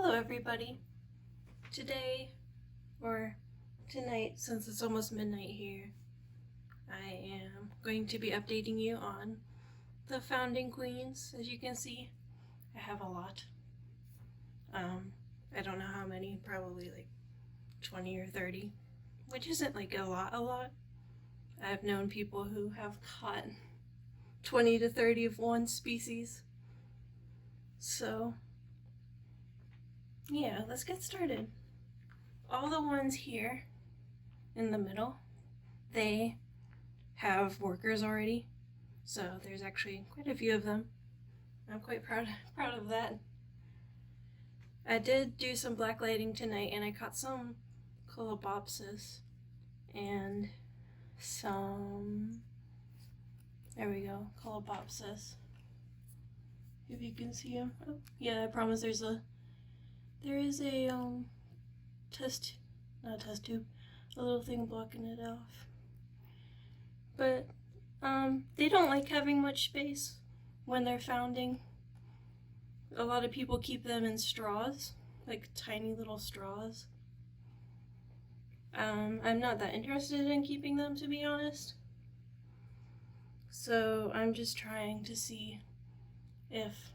Hello everybody. Today, or tonight since it's almost midnight here, I am going to be updating you on the founding queens. As you can see, I have a lot. I don't know how many, probably like 20 or 30, which isn't like a lot. I've known people who have caught 20 to 30 of one species. So yeah, let's get started. All the ones here in the middle, they have workers already, so there's actually quite a few of them. I'm quite proud of that. I did do some blacklighting tonight and I caught some Colobopsis and some, there we go, Colobopsis. If you can see them. Oh, yeah, I promise there is a not a test tube, a little thing blocking it off. But they don't like having much space when they're founding. A lot of people keep them in straws, like tiny little straws. I'm not that interested in keeping them, to be honest. So I'm just trying to see if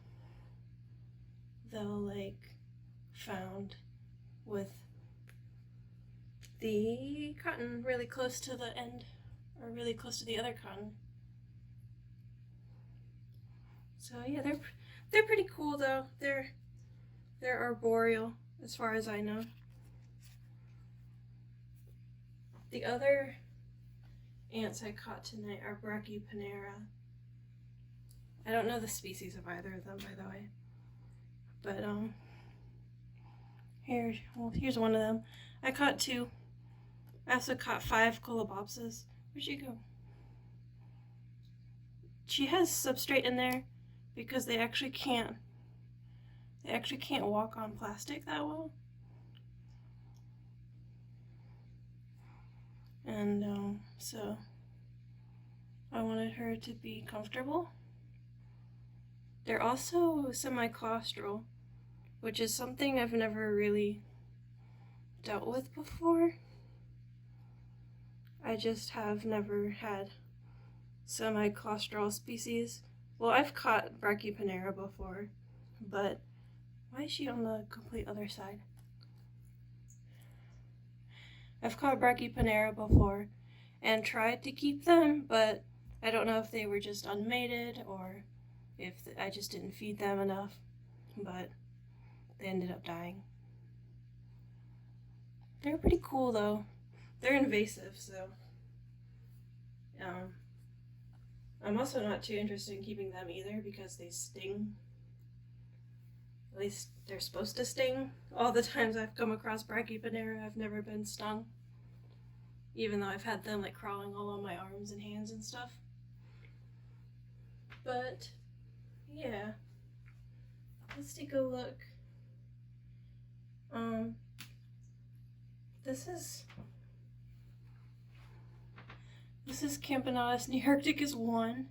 they'll like found with the cotton really close to the end, or really close to the other cotton. So yeah, they're pretty cool though. They're arboreal as far as I know. The other ants I caught tonight are Brachypanera. I don't know the species of either of them, by the way. But here's one of them. I caught 2. I also caught 5 Colobopsis. Where'd she go? She has substrate in there because they actually can't walk on plastic that well. And so I wanted her to be comfortable. They're also semi-claustral, which is something I've never really dealt with before. I just have never had semi-claustral species. Well, I've caught Brachypanera before, but why is she on the complete other side? I've caught Brachypanera before and tried to keep them, but I don't know if they were just unmated or if I just didn't feed them enough, but they ended up dying. They're pretty cool though. They're invasive, so I'm also not too interested in keeping them either because they sting. At least they're supposed to sting. All the times I've come across Brachypanera, I've never been stung, even though I've had them like crawling all on my arms and hands and stuff. But yeah, let's take a look. This is Camponotus nearcticus 1,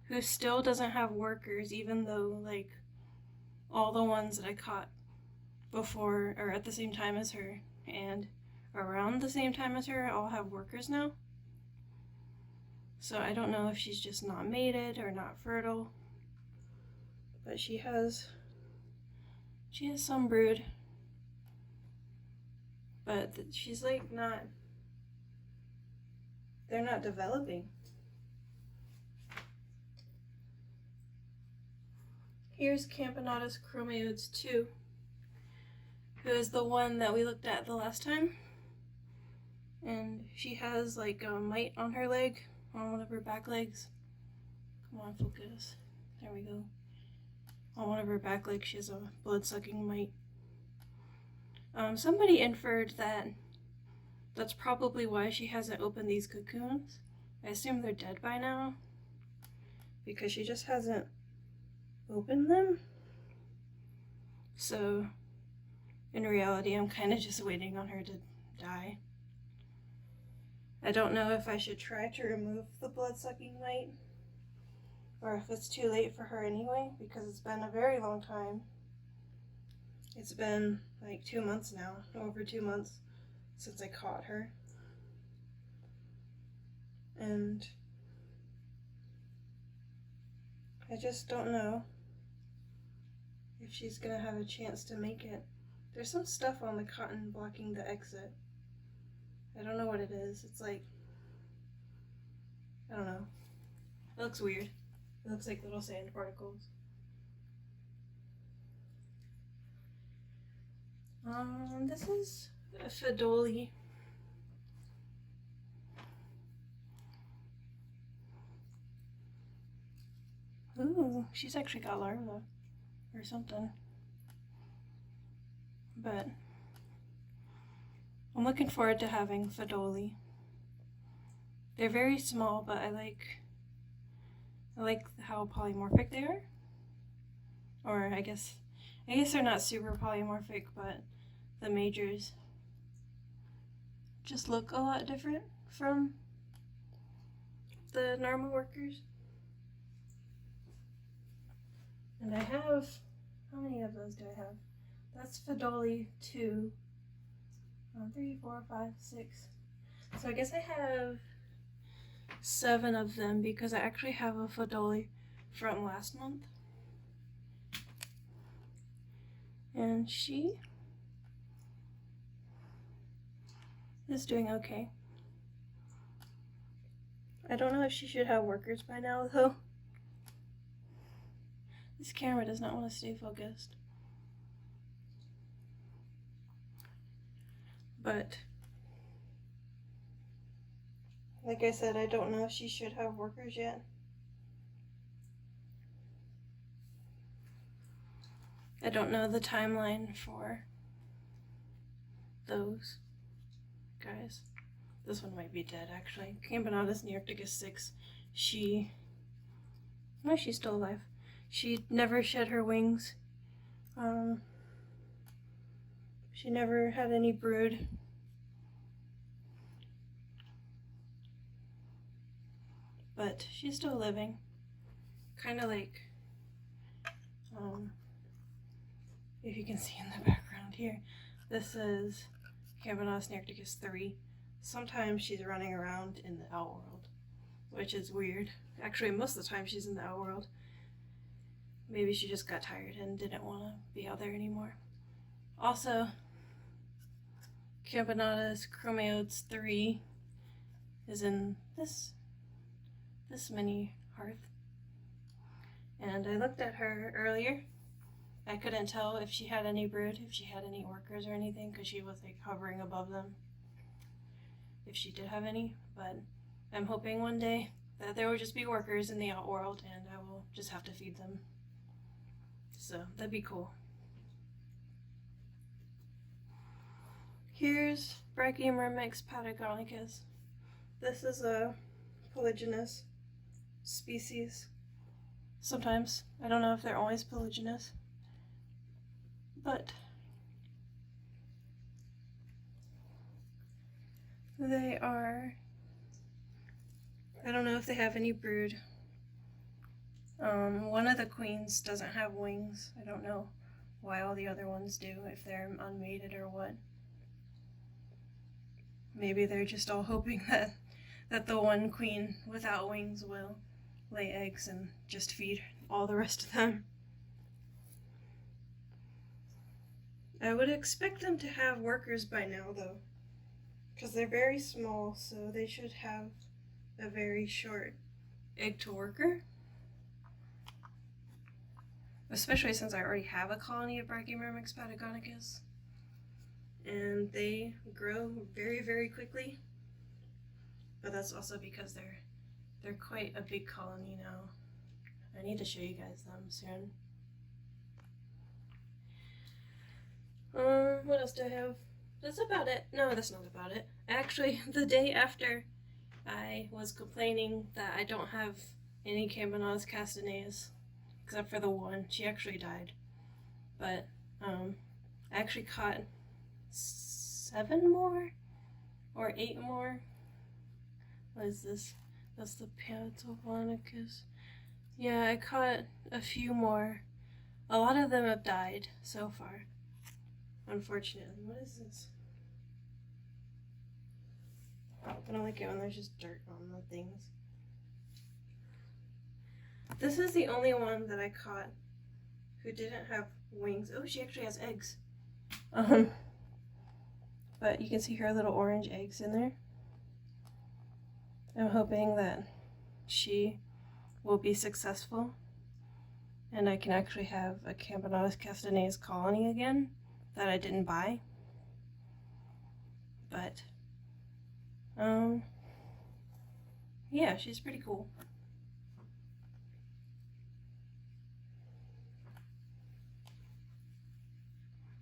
who still doesn't have workers, even though like all the ones that I caught before or at the same time as her and around the same time as her all have workers now. So I don't know if she's just not mated or not fertile, but she has some brood, but she's like they're not developing. Here's Camponotus chromaeodes 2, who is the one that we looked at the last time. And she has like a mite on her leg, on one of her back legs. Come on, focus. There we go. On one of her back legs, she has a blood-sucking mite. Somebody inferred that that's probably why she hasn't opened these cocoons. I assume they're dead by now, because she just hasn't opened them. So in reality, I'm kind of just waiting on her to die. I don't know if I should try to remove the blood-sucking mite, or if it's too late for her anyway, because it's been a very long time It's been like 2 months now, over 2 months since I caught her. And I just don't know if she's gonna have a chance to make it. There's some stuff on the cotton blocking the exit. I don't know what it is. It's like, I don't know. It looks weird. It looks like little sand particles. This is a Fedoli. Ooh, she's actually got larvae or something. But I'm looking forward to having Fedoli. They're very small, but I like how polymorphic they are. Or I guess they're not super polymorphic, but the majors just look a lot different from the normal workers. And I have, how many of those do I have? That's Fedoli 2. 3, 4, 5, 6. So I guess I have 7 of them because I actually have a Fedoli from last month. And she is doing okay. I don't know if she should have workers by now though. This camera does not want to stay focused. But like I said, I don't know if she should have workers yet. I don't know the timeline for those guys. This one might be dead actually. Camponotus nearcticus 6. No, she's still alive. She never shed her wings. She never had any brood. But she's still living. Kind of like, if you can see in the background here, this is Camponotus nearcticus 3. Sometimes she's running around in the outworld, which is weird. Actually, most of the time she's in the outworld. Maybe she just got tired and didn't want to be out there anymore. Also, Camponotus chromaeodes 3 is in this mini hearth. And I looked at her earlier. I couldn't tell if she had any brood, if she had any workers or anything, because she was like hovering above them. If she did have any, but I'm hoping one day that there will just be workers in the outworld and I will just have to feed them. So that'd be cool. Here's Brachymyrmex patagonicus. This is a polygynous species. Sometimes. I don't know if they're always polygynous. But they are, I don't know if they have any brood. One of the queens doesn't have wings. I don't know why all the other ones do, if they're unmated or what. Maybe they're just all hoping that the one queen without wings will lay eggs and just feed all the rest of them. I would expect them to have workers by now though, because they're very small, so they should have a very short egg to worker. Especially since I already have a colony of Brachymyrmex patagonicus. And they grow very, very quickly. But that's also because they're quite a big colony now. I need to show you guys them soon. What else do I have? That's about it. No, that's not about it. Actually, the day after I was complaining that I don't have any Camponotus castaneus, except for the one, she actually died. But, I actually caught 7 more? Or 8 more? What is this? That's the Pantophonicus. Yeah, I caught a few more. A lot of them have died so far. unfortunately. What is this? I don't like it when there's just dirt on the things. This is the only one that I caught who didn't have wings. Oh, she actually has eggs. But you can see her little orange eggs in there. I'm hoping that she will be successful and I can actually have a Camponotus castaneus colony again that I didn't buy. But, yeah, she's pretty cool.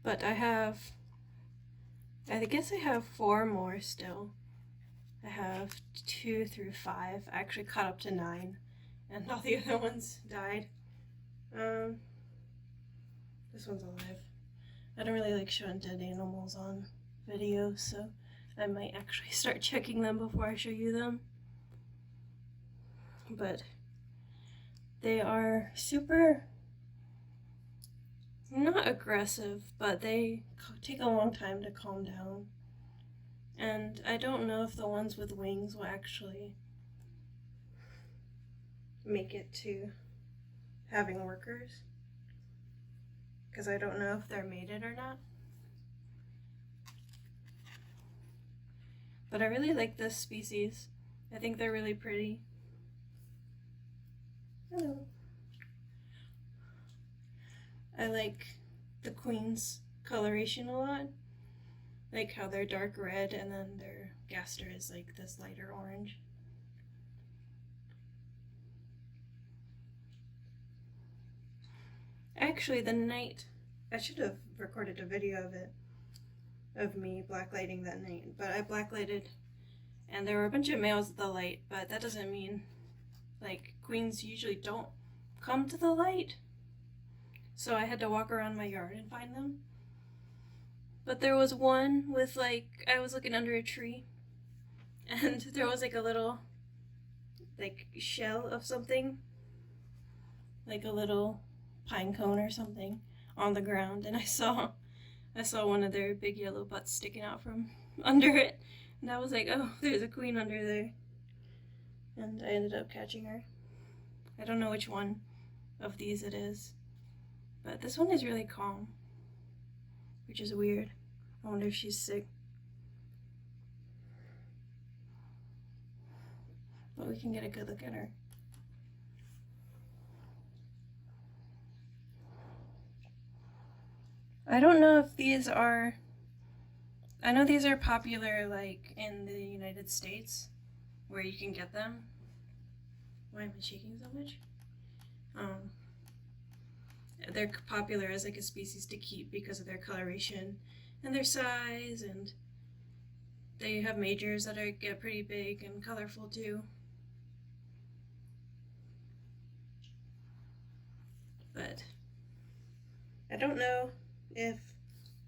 But I guess I have 4 more still. I have 2 through 5. I actually caught up to 9, and all the other ones died. This one's alive. I don't really like showing dead animals on video, so I might actually start checking them before I show you them. But they are super, not aggressive, but they take a long time to calm down. And I don't know if the ones with wings will actually make it to having workers, because I don't know if they're mated or not. But I really like this species. I think they're really pretty. Hello. I like the queen's coloration a lot. Like how they're dark red and then their gaster is like this lighter orange. Actually, the night, I should have recorded a video of it, of me blacklighting that night, but I blacklighted and there were a bunch of males at the light, but that doesn't mean, like, queens usually don't come to the light. So I had to walk around my yard and find them. But there was one with, like, I was looking under a tree and there was like a little, like, shell of something, like a little pine cone or something on the ground, and I saw one of their big yellow butts sticking out from under it, and I was like, oh, there's a queen under there, and I ended up catching her. I don't know which one of these it is, but this one is really calm, which is weird. I wonder if she's sick. But we can get a good look at her. I don't know if these are, I know these are popular like in the United States where you can get them. Why am I shaking so much? They're popular as like a species to keep because of their coloration and their size, and they have majors that get pretty big and colorful too. But I don't know if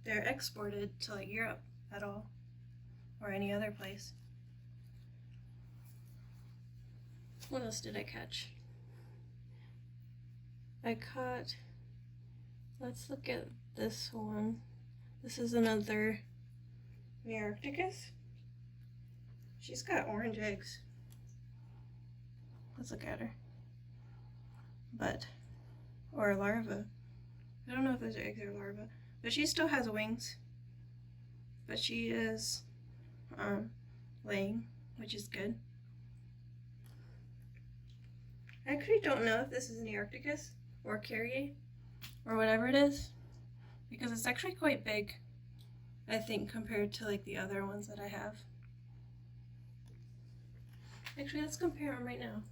they're exported to like Europe at all or any other place. What else did I catch? I caught, let's look at this one. This is another Nearcticus. She's got orange eggs. Let's look at her. Or a larva. I don't know if those are eggs or larvae, but she still has wings. But she is laying, which is good. I actually don't know if this is Nearcticus or Carrier or whatever it is, because it's actually quite big, I think, compared to like the other ones that I have. Actually, let's compare them right now.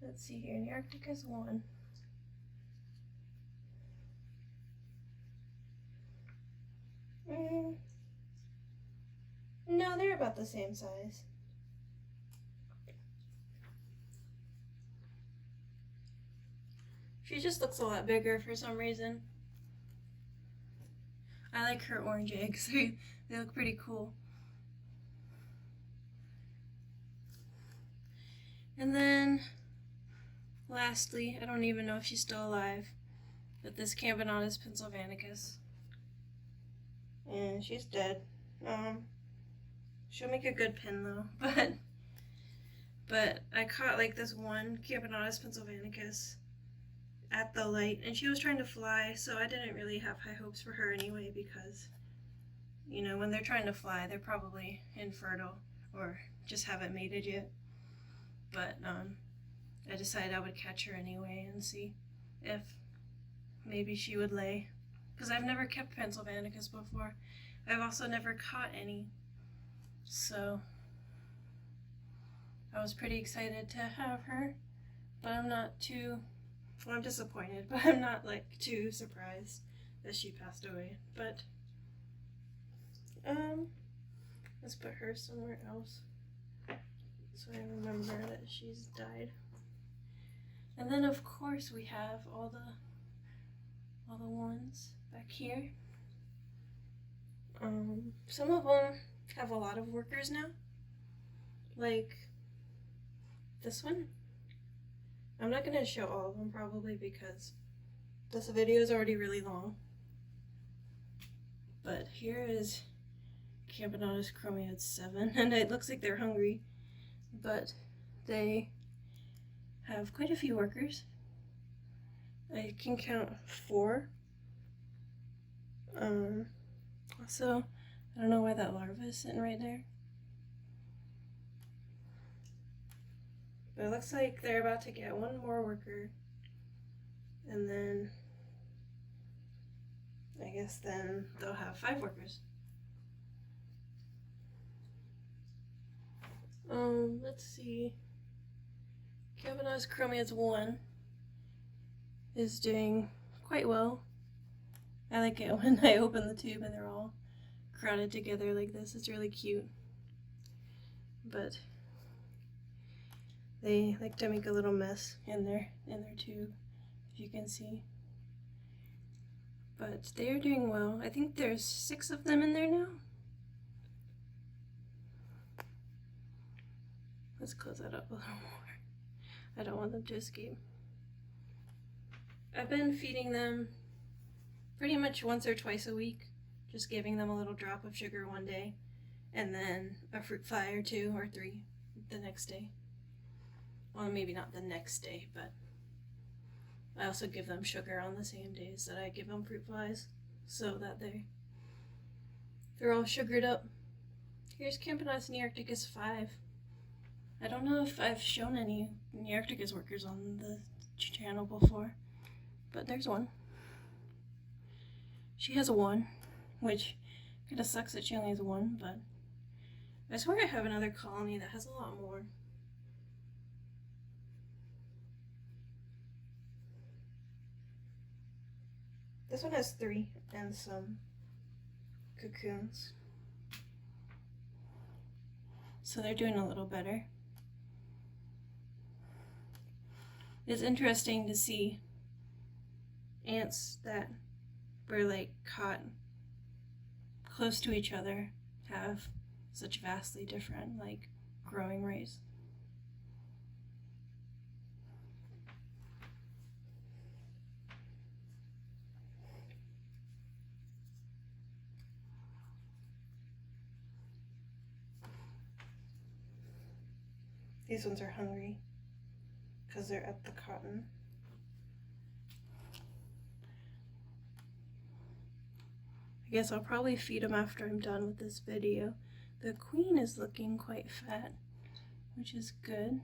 Let's see here, Nearcticus 1. No, they're about the same size. She just looks a lot bigger for some reason. I like her orange eggs. They look pretty cool. And then, lastly, I don't even know if she's still alive, but this Camponotus pennsylvanicus. and she's dead. She'll make a good pin though, but I caught like this one Camponotus pennsylvanicus at the light, and she was trying to fly, so I didn't really have high hopes for her anyway, because you know, when they're trying to fly, they're probably infertile or just haven't mated yet. But I decided I would catch her anyway and see if maybe she would lay, because I've never kept pennsylvanicus before. I've also never caught any, so I was pretty excited to have her, but I'm not too, well, I'm disappointed, but I'm not like too surprised that she passed away. But let's put her somewhere else so I remember that she's died. And then of course we have all the ones back here. Some of them have a lot of workers now, like this one. I'm not gonna show all of them probably because this video is already really long. But here is Camponotus chromeodes 7, and it looks like they're hungry, but they have quite a few workers. I can count 4. Also, I don't know why that larva is sitting right there, but it looks like they're about to get one more worker, and then I guess then they'll have 5 workers. Let's see. Camponotus chromeodes 1 is doing quite well. I like it when I open the tube and they're all crowded together like this. It's really cute. But they like to make a little mess in their tube, if you can see. But they are doing well. I think there's 6 of them in there now. Let's close that up a little more. I don't want them to escape. I've been feeding them pretty much once or twice a week, just giving them a little drop of sugar one day, and then a fruit fly or 2 or 3 the next day. Well, maybe not the next day, but I also give them sugar on the same days that I give them fruit flies, so that they're all sugared up. Here's Camponotus nearcticus 5. I don't know if I've shown any nearcticus workers on the channel before, but there's one. She has a 1, which kind of sucks that she only has 1, but I swear I have another colony that has a lot more. This one has 3 and some cocoons. So they're doing a little better. It's interesting to see ants that were like caught close to each other have such vastly different like growing rates. These ones are hungry because they're at the cotton. I guess I'll probably feed them after I'm done with this video. The queen is looking quite fat, which is good.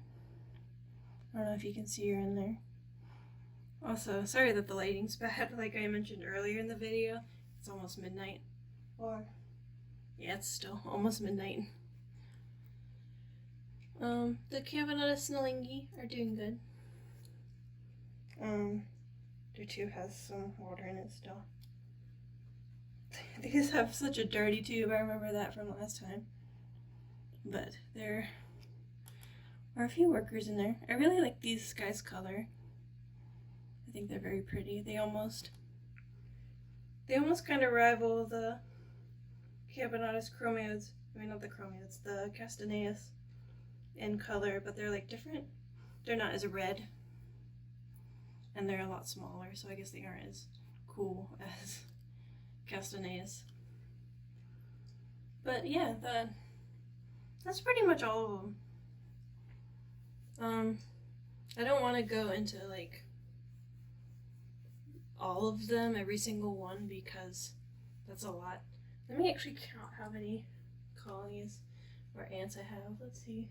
I don't know if you can see her in there. Also, sorry that the lighting's bad, like I mentioned earlier in the video. It's almost midnight. Or, yeah, it's still almost midnight. The Camponotus snellingi are doing good. Their tube has some water in it still. These have such a dirty tube, I remember that from last time. But there are a few workers in there. I really like these guys' color. I think they're very pretty. They almost kind of rival the Camponotus chromeodes. I mean, not the chromeodes, the castaneus in color, but they're like different. They're not as red, and they're a lot smaller, so I guess they aren't as cool as castaneus. But yeah, that's pretty much all of them. I don't want to go into like all of them, every single one, because that's a lot. Let me actually count how many colonies or ants I have. Let's see.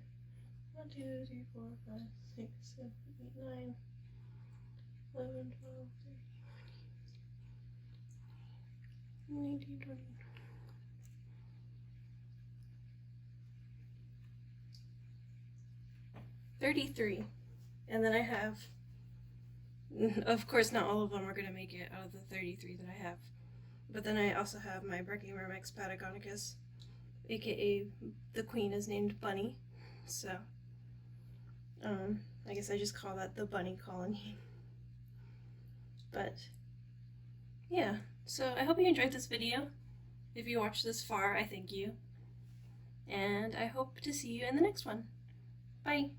1, 2, 3, 4, 5, 6, 7, 8, 9, 11, 12, 13, 19, 20. 33. And then I have, of course, not all of them are going to make it out of the 33 that I have. But then I also have my Brachymyrmex patagonicus, aka the queen is named Bunny. So, I guess I just call that the bunny colony. But, yeah. So I hope you enjoyed this video. If you watched this far, I thank you. And I hope to see you in the next one. Bye!